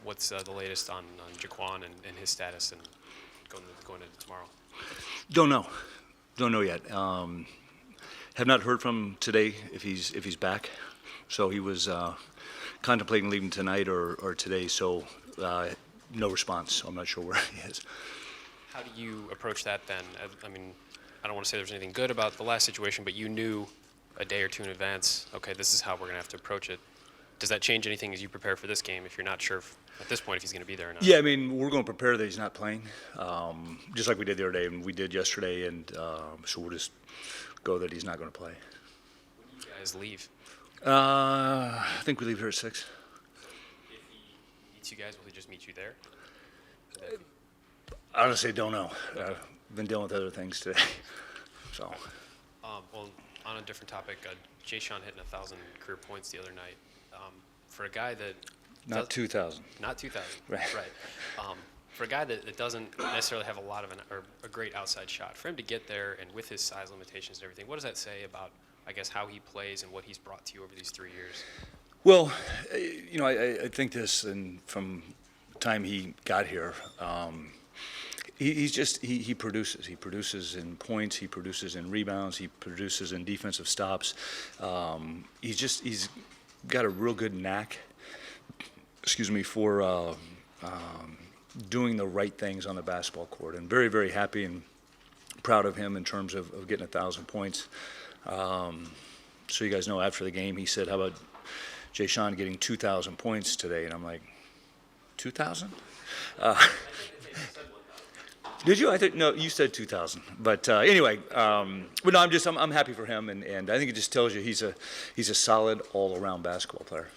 what's the latest on Jaquan and his status and going into tomorrow? Don't know yet. Have not heard from him today if he's back. So he was contemplating leaving tonight or today. So no response. I'm not sure where he is. How do you approach that then? I mean, I don't want to say there's anything good about the last situation, but you knew a day or two in advance, okay, this is how we're going to have to approach it. Does that change anything as you prepare for this game if you're not sure at this point if he's going to be there or not? Yeah, I mean, we're going to prepare that he's not playing, just like we did the other day, and we did yesterday, and so we'll just go that he's not going to play. When do you guys leave? I think we leave here at 6. If he meets you guys, will he just meet you there? Honestly, don't know. Been dealing with other things today, so. Well, on a different topic, Jay Sean hitting 1,000 career points the other night. For a guy that Not 2,000. Not 2,000. Right. For a guy that doesn't necessarily have a great outside shot, for him to get there and with his size limitations and everything, what does that say about, I guess, how he plays and what he's brought to you over these 3 years? Well, I think this, and from the time he got here, he produces. He produces in points. He produces in rebounds. He produces in defensive stops. He's got a real good knack. For doing the right things on the basketball court, and very, very happy and proud of him in terms of getting 1,000 points. So you guys know, after the game, he said, "How about Jay Sean getting 2,000 points today?" And I'm like, 2,000? Did you? I think no. You said 2,000. But anyway, but no. I'm happy for him, and I think it just tells you he's a solid all-around basketball player.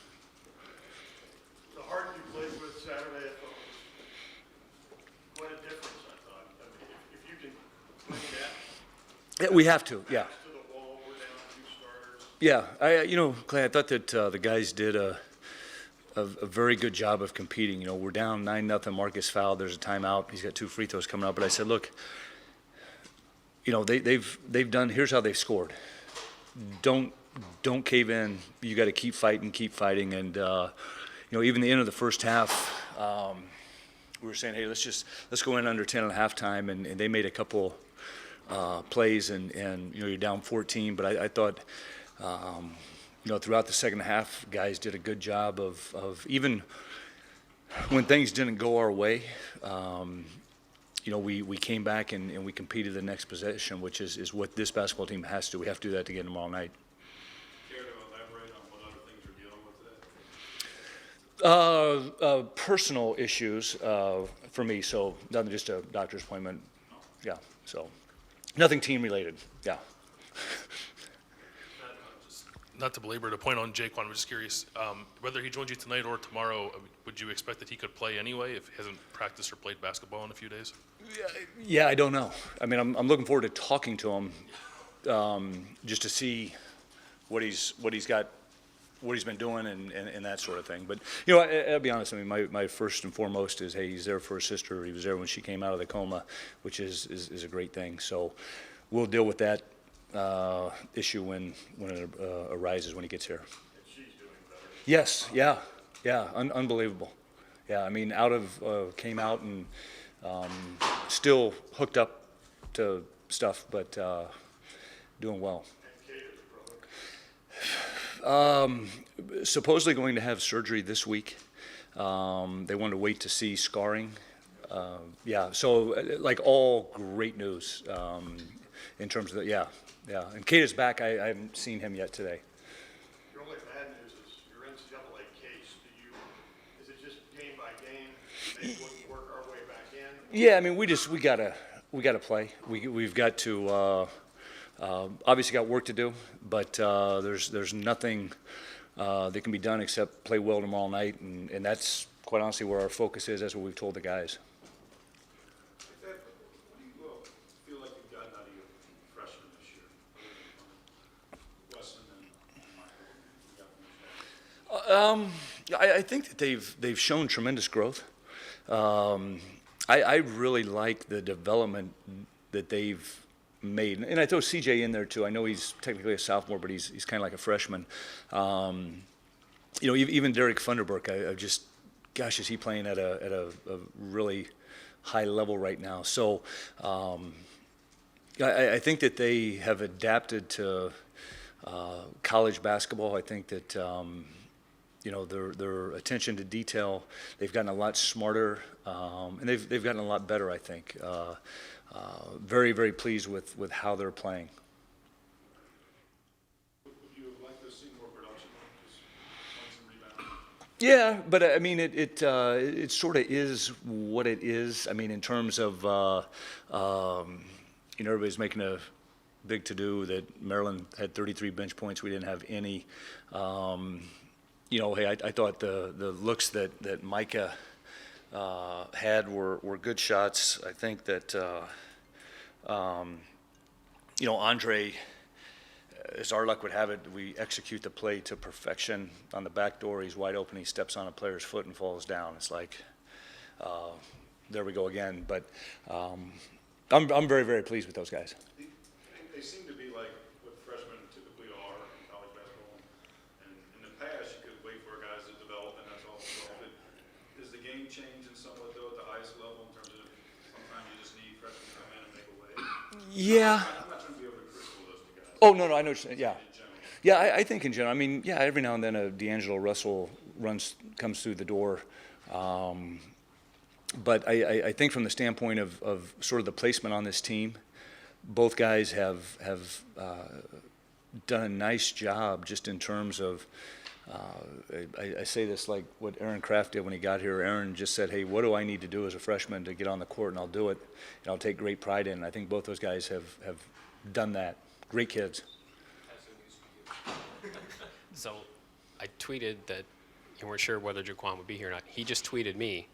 The Harden you played with Saturday, I thought was quite a difference. I thought. I mean, if you can bring that. Yeah, we have to. Yeah. To the wall, we're down 2 starters. Yeah. Clay, I thought that the guys did a very good job of competing. We're down 9-0. Marcus fouled. There's a timeout. He's got 2 free throws coming up. But I said, look, they've done. Here's how they've scored. Don't cave in. You got to keep fighting. And even the end of the first half, we were saying, hey, let's go in under 10 at halftime. And they made a couple plays, and you're down 14. But I thought. Throughout the second half, guys did a good job of even when things didn't go our way, we came back and we competed the next possession, which is what this basketball team has to do. We have to do that again tomorrow night. Care to elaborate on what other things you're dealing with today? Personal issues for me, so nothing, just a doctor's appointment. Yeah, so nothing team related. Yeah. Not to belabor the point on Jaquan, I'm just curious, whether he joins you tonight or tomorrow, would you expect that he could play anyway if he hasn't practiced or played basketball in a few days? Yeah, I don't know. I mean, I'm looking forward to talking to him, just to see what he's got, what he's been doing, and that sort of thing. But I'll be honest. I mean, my first and foremost is, hey, he's there for his sister. He was there when she came out of the coma, which is a great thing. So we'll deal with that issue when it arises when he gets here. And she's doing better. Yes, yeah, unbelievable. Yeah, I mean, came out and still hooked up to stuff, but doing well. And Kate, brother. Supposedly going to have surgery this week. They wanted to wait to see scarring. So like all great news in terms of yeah. And Kate is back. I haven't seen him yet today. Your only bad news is your NCAA case. Is it just game by game? Maybe we'll work our way back in? Yeah, I mean, we gotta play. We've got to obviously got work to do, but there's nothing that can be done except play well tomorrow night, and that's quite honestly where our focus is. That's what we've told the guys. What do you feel like you've gotten out of your freshman this year? Weston and I think that they've shown tremendous growth. I really like the development that they've made, and I throw CJ in there too. I know he's technically a sophomore, but he's kind of like a freshman. Even Derek Funderburk, I've just gosh, is he playing at a really high level right now. So I think that they have adapted to college basketball. I think that their attention to detail, they've gotten a lot smarter, and they've gotten a lot better, I think. Very, very pleased with how they're playing. Would you have liked to see more production, just points and rebounds? Yeah, but I mean, it sort of is what it is. I mean, in terms of, everybody's making a big to-do that Maryland had 33 bench points. We didn't have any. Hey, I thought the looks that Micah had were good shots. I think that, Andre, as our luck would have it, we execute the play to perfection on the back door. He's wide open. He steps on a player's foot and falls down. It's like, there we go again. But I'm very, very pleased with those guys. They seem to be like what freshmen typically are in college basketball. And in the past, you could wait for guys to develop, and that's all. Does the game change in somewhat, though, at the highest level in terms of sometimes you just need freshmen to come in and make a way? Yeah. I'm not trying to be overcritical of those two guys. Oh, no, I know what you're saying. Yeah. In general. Yeah, I think in general. I mean, yeah, every now and then a D'Angelo Russell comes through the door. But I think from the standpoint of sort of the placement on this team, both guys have done a nice job just in terms of, I say this like what Aaron Kraft did when he got here. Aaron just said, hey, what do I need to do as a freshman to get on the court, and I'll do it, and I'll take great pride in it. And I think both those guys have done that. Great kids. So I tweeted that you weren't sure whether Jaquan would be here or not. He just tweeted me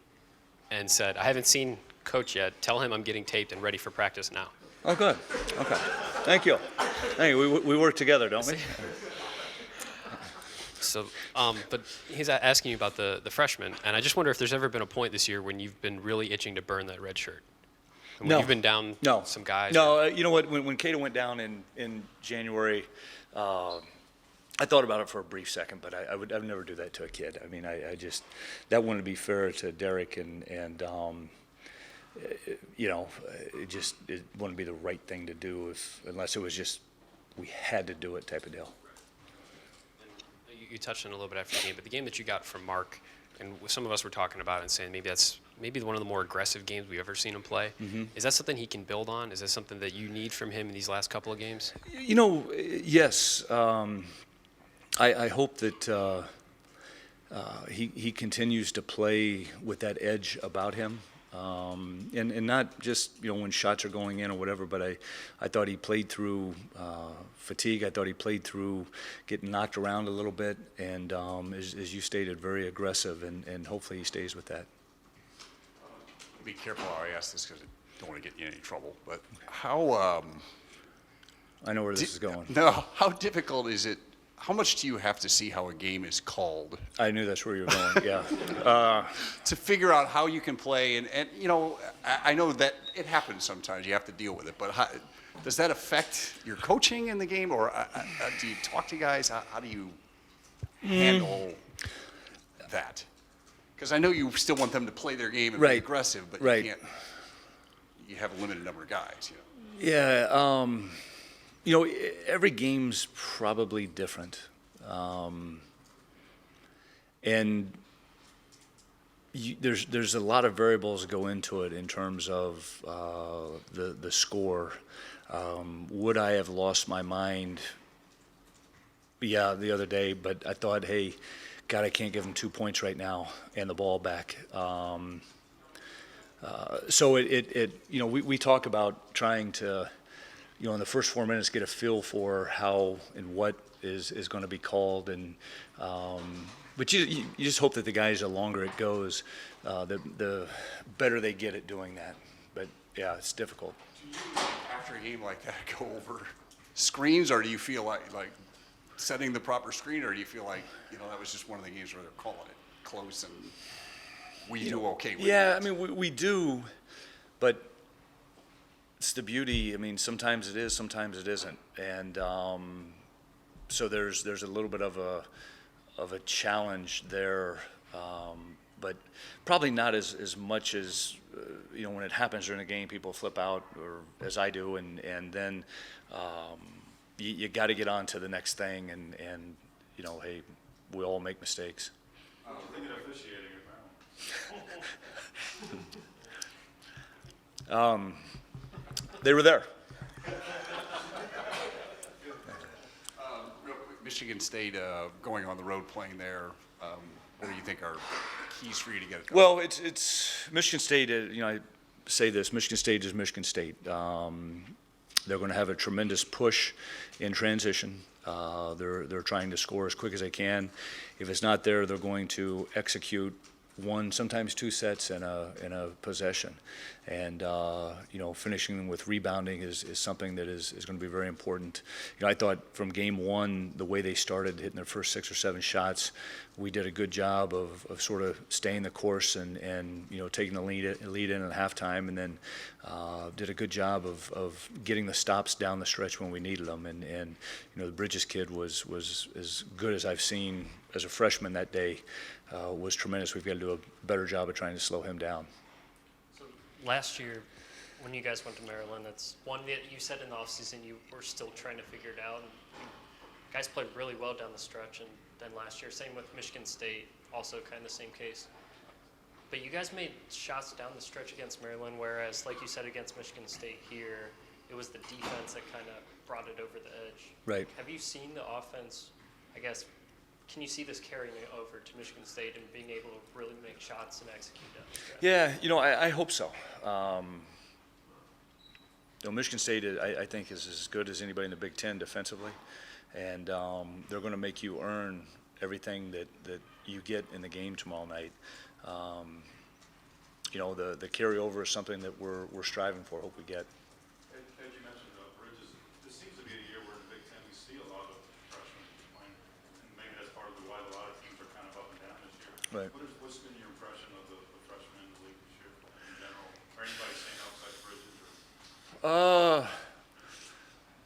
and said, I haven't seen Coach yet. Tell him I'm getting taped and ready for practice now. Oh, good. Okay. Thank you. Thank you. We work together, don't we? So, but he's asking you about the freshmen, and I just wonder if there's ever been a point this year when you've been really itching to burn that red shirt. And when No. you've been down No. some guys. No, you know what? When Cato went down in January, I thought about it for a brief second, but I'd never do that to a kid. I mean, I just, that wouldn't be fair to Derek, and it wouldn't be the right thing to do unless it was just we had to do it type of deal. You touched on it a little bit after the game, but the game that you got from Mark, and some of us were talking about it and saying maybe that's one of the more aggressive games we've ever seen him play. Mm-hmm. Is that something he can build on? Is that something that you need from him in these last couple of games? Yes. I hope that he continues to play with that edge about him, and not just when shots are going in or whatever. But I thought he played through fatigue. I thought he played through getting knocked around a little bit, and as you stated, very aggressive. And hopefully he stays with that. Be careful how I ask this because I don't want to get you in any trouble. But how? I know where this is going. No, how difficult is it? How much do you have to see how a game is called I knew that's where you were going. Yeah. to figure out how you can play? And I know that it happens sometimes. You have to deal with it. But does that affect your coaching in the game, or do you talk to guys? How do you handle that? Because I know you still want them to play their game and be aggressive, but you can't. You have a limited number of guys. Yeah. Every game's probably different. And there's a lot of variables that go into it in terms of the score. Would I have lost my mind? Yeah, the other day, but I thought, hey, God, I can't give him 2 points right now and the ball back. So we talk about trying to, in the first 4 minutes, get a feel for how and what is going to be called, and but you just hope that the guys, the longer it goes, the better they get at doing that. But yeah, it's difficult. Do you, after a game like that, go over screens, or do you feel like setting the proper screen, or do you feel like that was just one of the games where they're calling it close and we do okay with it? Yeah, I mean we do, but it's the beauty. I mean, sometimes it is, sometimes it isn't, and so there's a little bit of a challenge there. but probably not as much as, when it happens during a game, people flip out, or as I do, and then you got to get on to the next thing, and hey, we all make mistakes. I'm thinking of officiating at Maryland. They were there. Real quick, Michigan State going on the road playing there. What do you think are keys for you to get it done? Well, it's Michigan State. I say this: Michigan State is Michigan State. They're going to have a tremendous push in transition. They're trying to score as quick as they can. If it's not there, they're going to execute one, sometimes two sets in a possession, and finishing them with rebounding is something that is going to be very important. I thought from game one, the way they started hitting their first 6 or 7 shots, we did a good job of sort of staying the course and taking the lead in at halftime, and then did a good job of getting the stops down the stretch when we needed them. And the Bridges kid was as good as I've seen as a freshman that day. Was tremendous. We've got to do a better job of trying to slow him down. So last year, when you guys went to Maryland, that's one that you said in the offseason you were still trying to figure it out. And you guys played really well down the stretch, and then last year, same with Michigan State, also kind of the same case. But you guys made shots down the stretch against Maryland, whereas, like you said, against Michigan State here, it was the defense that kind of brought it over the edge. Right. Have you seen the offense, I guess, can you see this carrying it over to Michigan State and being able to really make shots and execute down the stretch? Yeah, I hope so. Michigan State, I think, is as good as anybody in the Big Ten defensively, and they're going to make you earn everything that you get in the game tomorrow night. The carryover is something that we're striving for. Hope we get. As you mentioned, Bridges, this seems to be a year where in the Big Ten we see a lot of freshmen playing, and maybe that's part of why a lot of teams are kind of up and down this year. Right. What's been your impression of the freshmen in the league this year in general? Or anybody saying outside Bridges?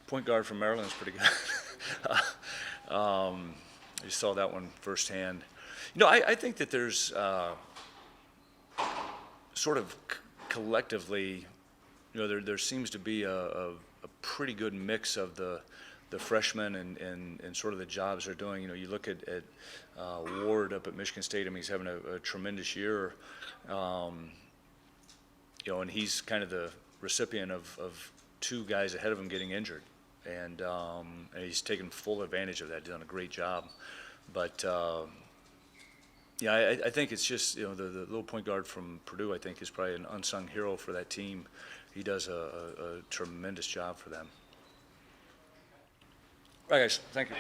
Point guard from Maryland is pretty good. I just saw that one firsthand. I think that there's sort of collectively, there seems to be a pretty good mix of the freshmen and sort of the jobs they're doing. You look at Ward up at Michigan State. I mean, he's having a tremendous year. And he's kind of the recipient of 2 guys ahead of him getting injured, and he's taken full advantage of that. He's done a great job, but I think it's just the little point guard from Purdue, I think, is probably an unsung hero for that team. He does a tremendous job for them. All right, guys, thank you.